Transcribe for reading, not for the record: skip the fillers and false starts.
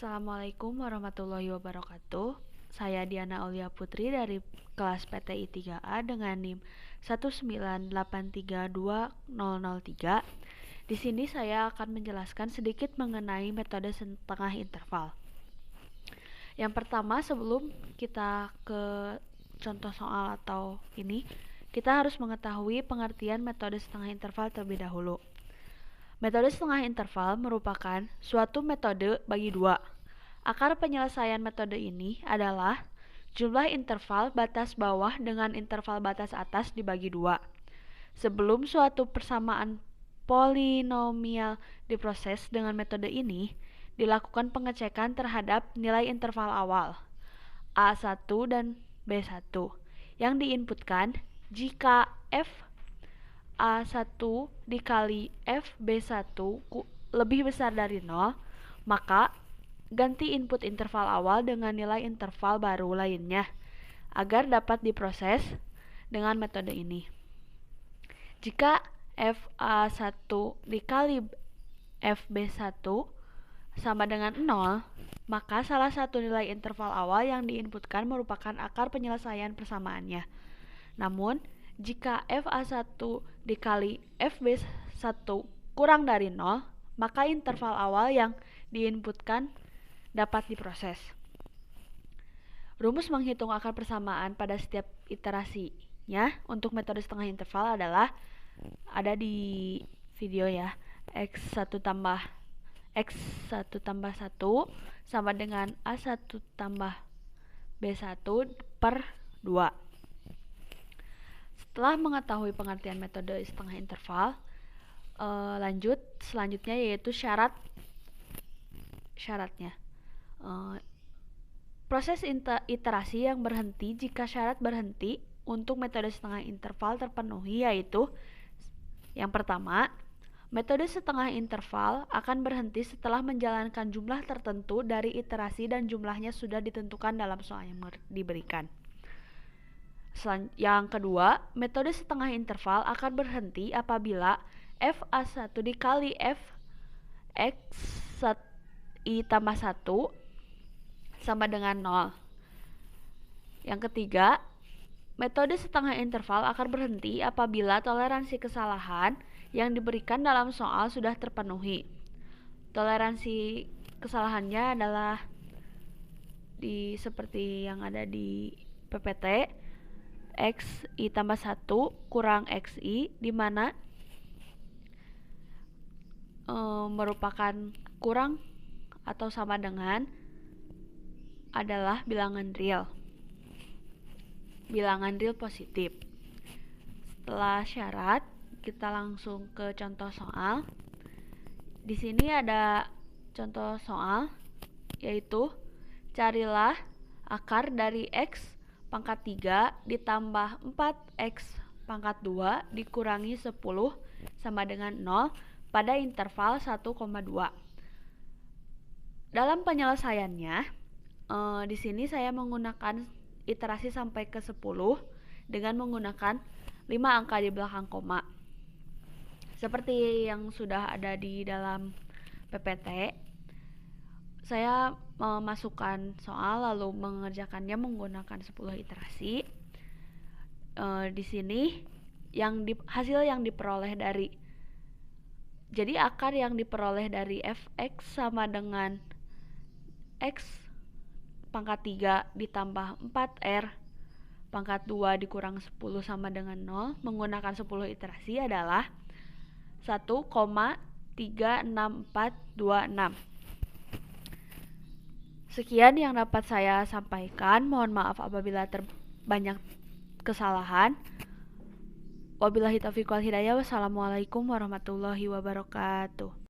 Assalamualaikum warahmatullahi wabarakatuh. Saya Diana Aulia Putri dari kelas PTI 3A dengan NIM 198320003. Di sini saya akan menjelaskan sedikit mengenai metode setengah interval. Yang pertama, sebelum kita ke contoh soal atau ini, kita harus mengetahui pengertian metode setengah interval terlebih dahulu. Metode setengah interval merupakan suatu metode bagi dua. Akar penyelesaian metode ini adalah jumlah interval batas bawah dengan interval batas atas dibagi dua. Sebelum suatu persamaan polinomial diproses dengan metode ini, dilakukan pengecekan terhadap nilai interval awal A1 dan B1 yang diinputkan jika f A1 dikali f B1 lebih besar dari 0, maka ganti input interval awal dengan nilai interval baru lainnya agar dapat diproses dengan metode ini. Jika f A1 dikali f B1 sama dengan 0, maka salah satu nilai interval awal yang diinputkan merupakan akar penyelesaian persamaannya. Namun, jika f A1 dikali f B1 kurang dari 0, maka interval awal yang diinputkan dapat diproses. Rumus menghitung akar persamaan pada setiap iterasinya untuk metode setengah interval adalah ada di video ya. X1 tambah 1 sama dengan A1 tambah B1 per 2. Setelah mengetahui pengertian metode setengah interval, lanjut selanjutnya yaitu syaratnya. Proses iterasi yang berhenti jika syarat berhenti untuk metode setengah interval terpenuhi yaitu yang pertama, metode setengah interval akan berhenti setelah menjalankan jumlah tertentu dari iterasi dan jumlahnya sudah ditentukan dalam soal yang diberikan. Yang kedua, metode setengah interval akan berhenti apabila f A1 dikali f x I tambah 1 sama dengan 0. Yang ketiga, metode setengah interval akan berhenti apabila toleransi kesalahan yang diberikan dalam soal sudah terpenuhi. Toleransi kesalahannya adalah seperti yang ada di PPT, X I tambah 1 kurang X I, di mana merupakan kurang atau sama dengan adalah bilangan real positif. Setelah syarat, kita langsung ke contoh soal. Di sini ada contoh soal, yaitu carilah akar dari X pangkat 3 ditambah 4X pangkat 2 dikurangi 10 sama dengan 0 pada interval 1,2. Dalam penyelesaiannya, di sini saya menggunakan iterasi sampai ke 10 dengan menggunakan 5 angka di belakang koma. Seperti yang sudah ada di dalam PPT, saya memasukkan soal lalu mengerjakannya menggunakan 10 iterasi. Di sini hasil yang diperoleh jadi akar yang diperoleh dari fx sama dengan x pangkat 3 ditambah 4r pangkat 2 dikurang 10 sama dengan 0 menggunakan 10 iterasi adalah 1,36426. Sekian yang dapat saya sampaikan. Mohon maaf apabila banyak kesalahan. Wabillahi taufiq wal hidayah. Wassalamualaikum warahmatullahi wabarakatuh.